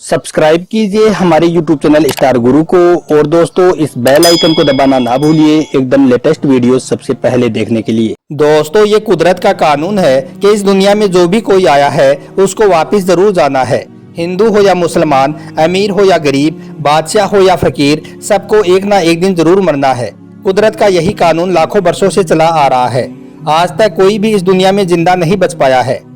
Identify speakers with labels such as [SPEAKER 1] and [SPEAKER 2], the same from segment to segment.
[SPEAKER 1] Subscribe कीजिए हमारे YouTube channel star गुरु को और दोस्तों इस बेल आइकन को दबाना ना भूलिए एकदम लेटेस्ट वीडियो सबसे पहले देखने के लिए। दोस्तों ये कुदरत का कानून है कि इस दुनिया में जो भी कोई आया है उसको वापस जरूर जाना है। हिंदू हो या मुसलमान, अमीर हो या गरीब, बादशाह हो या फकीर, सबको एक ना एक दिन जरूर मरना है। कुदरत का यही कानून लाखों वर्षों से चला आ रहा है। आज तक कोई भी इस दुनिया में जिंदा नहीं बच पाया है।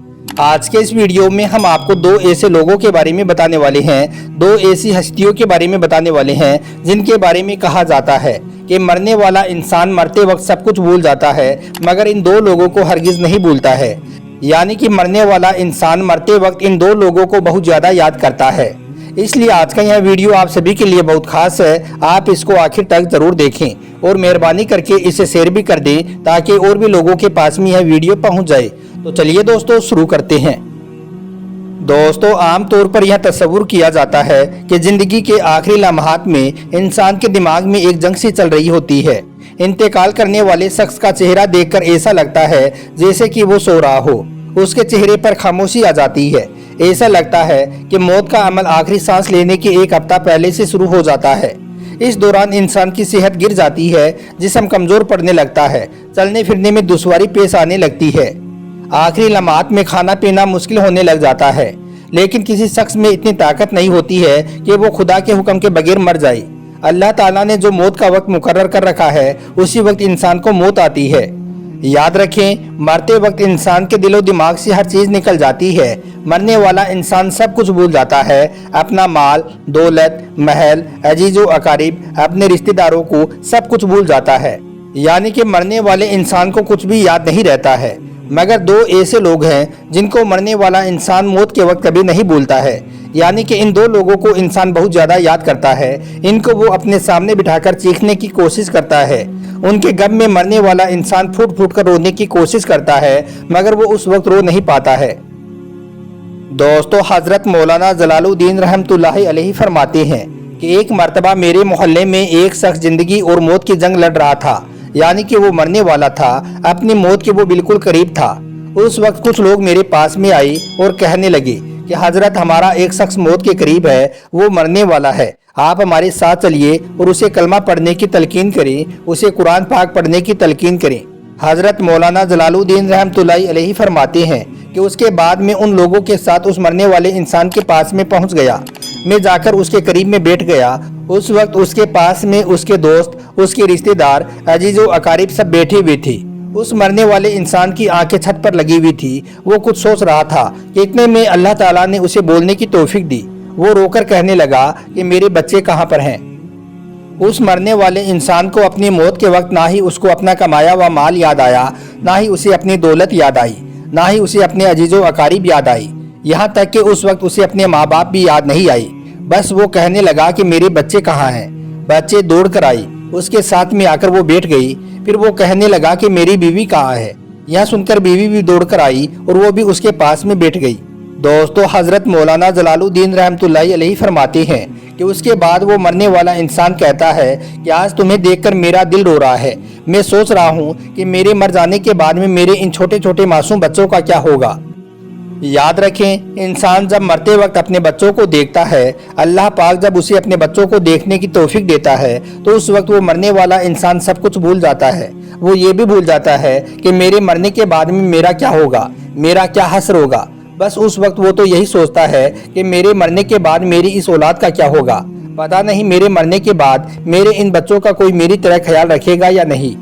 [SPEAKER 1] आज के इस वीडियो में हम आपको दो ऐसे लोगों के बारे में बताने वाले हैं, दो ऐसी हस्तियों के बारे में बताने वाले हैं जिनके बारे में कहा जाता है कि मरने वाला इंसान मरते वक्त सब कुछ भूल जाता है, मगर इन दो लोगों को हरगिज नहीं भूलता है। यानी कि मरने वाला इंसान मरते वक्त इन दो लोगों को बहुत ज्यादा याद करता है। इसलिए आज का यह वीडियो आप सभी के लिए बहुत खास है। आप इसको आखिर तक जरूर देखें और मेहरबानी करके इसे शेयर भी कर दें ताकि और भी लोगों के पास में यह वीडियो पहुंच जाए। तो चलिए दोस्तों शुरू करते हैं। दोस्तों आमतौर पर यह तस्वुर किया जाता है कि जिंदगी के आखिरी लम्हात में इंसान के दिमाग में एक जंग सी चल रही होती है। इंतकाल करने वाले शख्स का चेहरा देखकर ऐसा लगता है जैसे कि वो सो रहा हो। उसके चेहरे पर खामोशी आ जाती है। ऐसा लगता है कि मौत का अमल आखिरी सांस लेने के एक हफ्ता पहले से शुरू हो जाता है। इस दौरान इंसान की सेहत गिर जाती है, जिस्म कमजोर पड़ने लगता है, चलने फिरने में दुश्वारी पेश आने लगती है। आखिरी लम्हात में खाना पीना मुश्किल होने लग जाता है। लेकिन किसी शख्स में इतनी ताकत नहीं होती है कि वो खुदा के हुक्म के बगैर मर जाए। अल्लाह ताला ने जो मौत का वक्त मुकर्रर कर रखा है उसी वक्त इंसान को मौत आती है। याद रखें, मरते वक्त इंसान के दिलो दिमाग से हर चीज निकल जाती है। मरने वाला इंसान सब कुछ भूल जाता है, अपना माल, दौलत, महल, अजीजो अकारीब, अपने रिश्तेदारों को सब कुछ भूल जाता है। यानी कि मरने वाले इंसान को कुछ भी याद नहीं रहता है। मगर दो ऐसे लोग हैं जिनको मरने वाला इंसान मौत के वक्त कभी नहीं भूलता है। यानी कि इन दो लोगों को इंसान बहुत ज्यादा याद करता है। इनको वो अपने सामने बिठाकर चीखने की कोशिश करता है। उनके गम में मरने वाला इंसान फूट फूट कर रोने की कोशिश करता है, मगर वो उस वक्त रो नहीं पाता है। दोस्तों हजरत मौलाना जलालुद्दीन रहमतुल्लाहि अलैहि फरमाते हैं कि एक मर्तबा मेरे मोहल्ले में एक शख्स जिंदगी और मौत की जंग लड़ रहा था। यानी कि वो मरने वाला था, अपनी मौत के वो बिल्कुल करीब था। उस वक्त कुछ लोग मेरे पास में आए और कहने लगे कि हजरत हमारा एक शख्स मौत के करीब है, वो मरने वाला है, आप हमारे साथ चलिए और उसे कलमा पढ़ने की तलकीन करें, उसे कुरान पाक पढ़ने की तलकीन करें। हजरत मौलाना जलालुद्दीन रहमतुल्लाहि अलैहि फरमाते हैं कि उसके बाद में उन लोगों के साथ उस मरने वाले इंसान के पास में पहुंच गया। मैं जाकर उसके करीब में बैठ गया। उस वक्त उसके पास में उसके दोस्त, उसके रिश्तेदार, अजीजो अकारीब सब बैठे हुए थे। उस मरने वाले इंसान की आंखें छत पर लगी हुई थी। वो कुछ सोच रहा था कि इतने में अल्लाह ताला ने उसे बोलने की तौफीक दी। वो रोकर कहने लगा कि मेरे बच्चे कहाँ पर हैं। उस मरने वाले इंसान को अपनी मौत के वक्त ना ही उसको अपना कमाया हुआ माल याद आया, ना ही उसे अपनी दौलत याद आई, ना ही उसे अपने अजीजो अकारीब याद आई। यहाँ तक कि उस वक्त उसे अपने माँ बाप भी याद नहीं आई। बस वो कहने लगा कि मेरे बच्चे कहाँ हैं। बच्चे दौड़ कर आई, उसके साथ में आकर वो बैठ गई। फिर वो कहने लगा कि मेरी बीवी कहाँ है। यह सुनकर बीवी भी दौड़ कर आई और वो भी उसके पास में बैठ गई। दोस्तों हजरत मौलाना जलालुद्दीन रहमतुल्लाहि अलैहि फरमाते हैं कि उसके बाद वो मरने वाला इंसान कहता है कि आज तुम्हें देखकर मेरा दिल रो रहा है। मैं सोच रहा हूँ कि मेरे मर जाने के बाद में मेरे इन छोटे छोटे मासूम बच्चों का क्या होगा। याद रखें, इंसान जब मरते वक्त अपने बच्चों को देखता है, अल्लाह पाक जब उसे अपने बच्चों को देखने की तौफीक देता है तो उस वक्त वो मरने वाला इंसान सब कुछ भूल जाता है। वो ये भी भूल जाता है कि मेरे मरने के बाद में मेरा क्या होगा, मेरा क्या हश्र होगा। बस उस वक्त वो तो यही सोचता है कि मेरे मरने के बाद मेरी इस औलाद का क्या होगा। पता नहीं मेरे मरने के बाद मेरे इन बच्चों का कोई मेरी तरह ख्याल रखेगा या नहीं।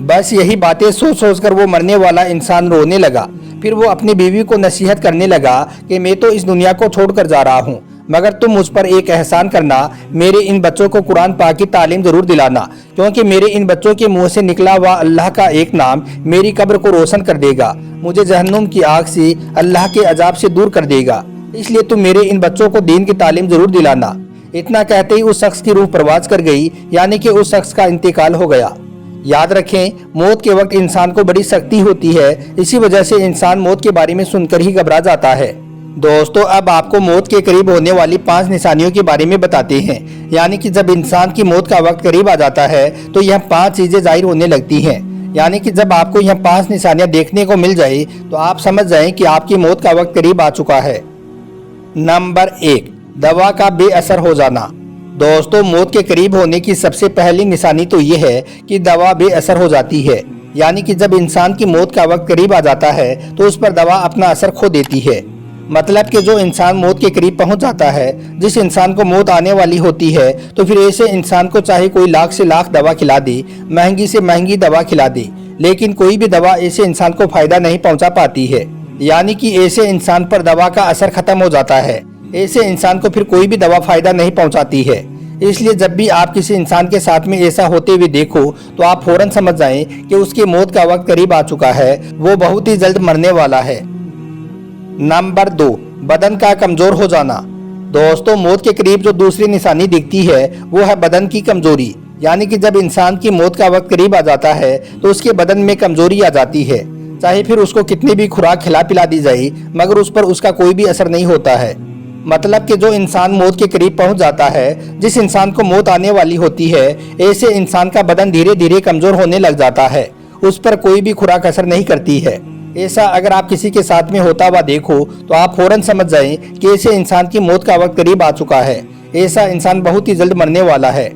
[SPEAKER 1] बस यही बातें सोच सोच कर वो मरने वाला इंसान रोने लगा। फिर वो अपनी बीवी को नसीहत करने लगा कि मैं तो इस दुनिया को छोड़कर जा रहा हूँ, मगर तुम मुझ पर एक एहसान करना, मेरे इन बच्चों को कुरान पाक की तालीम जरूर दिलाना, क्योंकि मेरे इन बच्चों के मुंह से निकला हुआ अल्लाह का एक नाम मेरी कब्र को रोशन कर देगा, मुझे जहन्नुम की आग से, अल्लाह के अजाब से दूर कर देगा। इसलिए तुम मेरे इन बच्चों को दीन की तालीम जरूर दिलाना। इतना कहते ही उस शख्स की रूह परवाज कर गई, यानी कि उस शख्स का इंतकाल हो गया। याद रखें, मौत के वक्त इंसान को बड़ी सख्ती होती है। इसी वजह से इंसान मौत के बारे में सुनकर ही घबरा जाता है। दोस्तों अब आपको मौत के करीब होने वाली 5 निशानियों के बारे में बताते हैं। यानी कि जब इंसान की मौत का वक्त करीब आ जाता है तो यह 5 चीजें जाहिर होने लगती हैं। यानी कि जब आपको यह 5 निशानियां देखने को मिल जाए तो आप समझ जाएं कि आपकी मौत का वक्त करीब आ चुका है। नंबर 1, दवा का बेअसर हो जाना। दोस्तों, मौत के करीब होने की सबसे पहली निशानी तो ये है कि दवा बेअसर हो जाती है। यानी कि जब इंसान की मौत का वक्त करीब आ जाता है तो उस पर दवा अपना असर खो देती है। मतलब कि जो इंसान मौत के करीब पहुंच जाता है, जिस इंसान को मौत आने वाली होती है, तो फिर ऐसे इंसान को चाहे कोई लाख से लाख दवा खिला दे, महंगी से महंगी दवा खिला दे, लेकिन कोई भी दवा ऐसे इंसान को फायदा नहीं पहुंचा पाती है। यानी कि ऐसे इंसान पर दवा का असर खत्म हो जाता है। ऐसे इंसान को फिर कोई भी दवा फायदा नहीं पहुंचाती है। इसलिए जब भी आप किसी इंसान के साथ में ऐसा होते हुए देखो तो आप फौरन समझ जाएं कि उसकी मौत का वक्त करीब आ चुका है, वो बहुत ही जल्द मरने वाला है। नंबर 2, बदन का कमजोर हो जाना। दोस्तों, मौत के करीब जो दूसरी निशानी दिखती है वो है बदन की कमजोरी। यानी कि जब इंसान की मौत का वक्त करीब आ जाता है तो उसके बदन में कमजोरी आ जाती है। चाहे फिर उसको कितनी भी खुराक खिला पिला दी जाए, मगर उस पर उसका कोई भी असर नहीं होता है। मतलब कि जो इंसान मौत के करीब पहुंच जाता है, जिस इंसान को मौत आने वाली होती है, ऐसे इंसान का बदन धीरे धीरे कमजोर होने लग जाता है। उस पर कोई भी खुराक असर नहीं करती है। ऐसा अगर आप किसी के साथ में होता हुआ देखो तो आप फौरन समझ जाएं कि ऐसे इंसान की मौत का वक्त करीब आ चुका है। ऐसा इंसान बहुत ही जल्द मरने वाला है।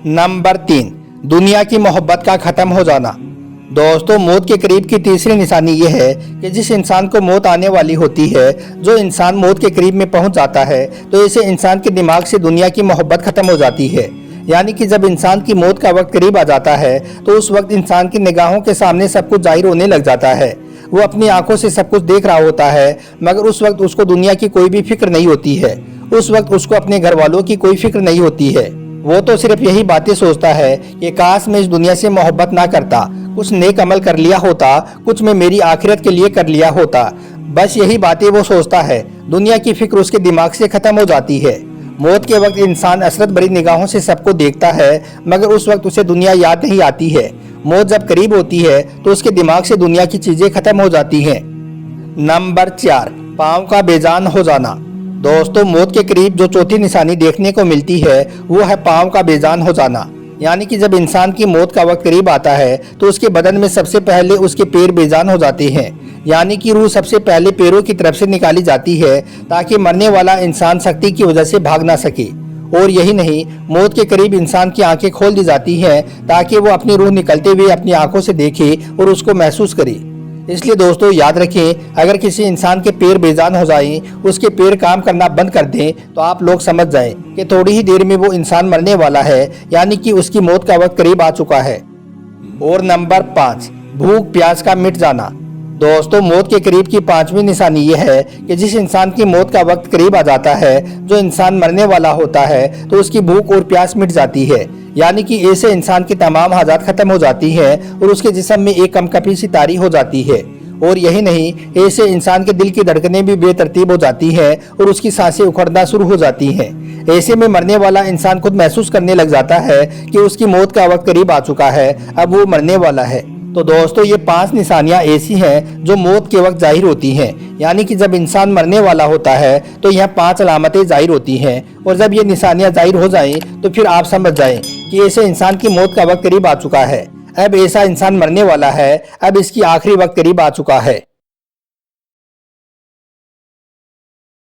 [SPEAKER 1] नंबर 3, दुनिया की मोहब्बत का खत्म हो जाना। दोस्तों, मौत के करीब की तीसरी निशानी यह है कि जिस इंसान को मौत आने वाली होती है, जो इंसान मौत के करीब में पहुंच जाता है, तो ऐसे इंसान के दिमाग से दुनिया की मोहब्बत खत्म हो जाती है। यानी कि जब इंसान की मौत का वक्त करीब आ जाता है तो उस वक्त इंसान की निगाहों के सामने सब कुछ जाहिर होने लग जाता है। वो अपनी आंखों से सब कुछ देख रहा होता है, मगर उस वक्त उसको दुनिया की कोई भी फिक्र नहीं होती है। उस वक्त उसको अपने घर वालों की कोई फिक्र नहीं होती है। वो तो सिर्फ यही बातें सोचता है कि काश मैं इस दुनिया से मोहब्बत ना करता, कुछ नेक अमल कर लिया होता, कुछ मैं मेरी आखिरत के लिए कर लिया होता। बस यही बातें वो सोचता है। दुनिया की फिक्र उसके दिमाग से खत्म हो जाती है। मौत के वक्त इंसान असरत भरी निगाहों से सबको देखता है, मगर उस वक्त उसे दुनिया याद नहीं आती है। मौत जब करीब होती है तो उसके दिमाग से दुनिया की चीजें खत्म हो जाती हैं। नंबर 4, पाँव का बेजान हो जाना। दोस्तों, मौत के करीब जो चौथी निशानी देखने को मिलती है वो है पाँव का बेजान हो जाना। यानी कि जब इंसान की मौत का वक्त करीब आता है तो उसके बदन में सबसे पहले उसके पैर बेजान हो जाते हैं। यानी कि रूह सबसे पहले पैरों की तरफ से निकाली जाती है ताकि मरने वाला इंसान सख्ती की वजह से भाग ना सके। और यही नहीं, मौत के करीब इंसान की आंखें खोल दी जाती हैं ताकि वो अपनी रूह निकलते हुए अपनी आंखों से देखे और उसको महसूस करे। इसलिए दोस्तों, याद रखें, अगर किसी इंसान के पैर बेजान हो जाएं, उसके पैर काम करना बंद कर दें, तो आप लोग समझ जाएं कि थोड़ी ही देर में वो इंसान मरने वाला है। यानी कि उसकी मौत का वक्त करीब आ चुका है। और नंबर 5, भूख प्यास का मिट जाना। दोस्तों, मौत के करीब की 5वीं निशानी यह है कि जिस इंसान की मौत का वक्त करीब आ जाता है, जो इंसान मरने वाला होता है, तो उसकी भूख और प्यास मिट जाती है। यानी कि ऐसे इंसान की तमाम हाजात खत्म हो जाती हैं और उसके जिस्म में एक कमकपी सी तारी हो जाती है। और यही नहीं, ऐसे इंसान के दिल की धड़कनें भी बेतरतीब हो जाती हैं और उसकी सांसें उखड़ना शुरू हो जाती हैं। ऐसे में मरने वाला इंसान खुद महसूस करने लग जाता है कि उसकी मौत का वक्त करीब आ चुका है, अब वो मरने वाला है। तो दोस्तों, ये 5 निशानियां ऐसी हैं जो मौत के वक्त जाहिर होती हैं। यानी कि जब इंसान मरने वाला होता है तो यह 5 अलामतें जाहिर होती हैं। और जब ये निशानियां जाहिर हो जाएं तो फिर आप समझ जाएं कि ऐसे इंसान की मौत का वक्त करीब आ चुका है। अब ऐसा इंसान मरने वाला है, अब इसकी आखिरी वक्त करीब आ चुका है।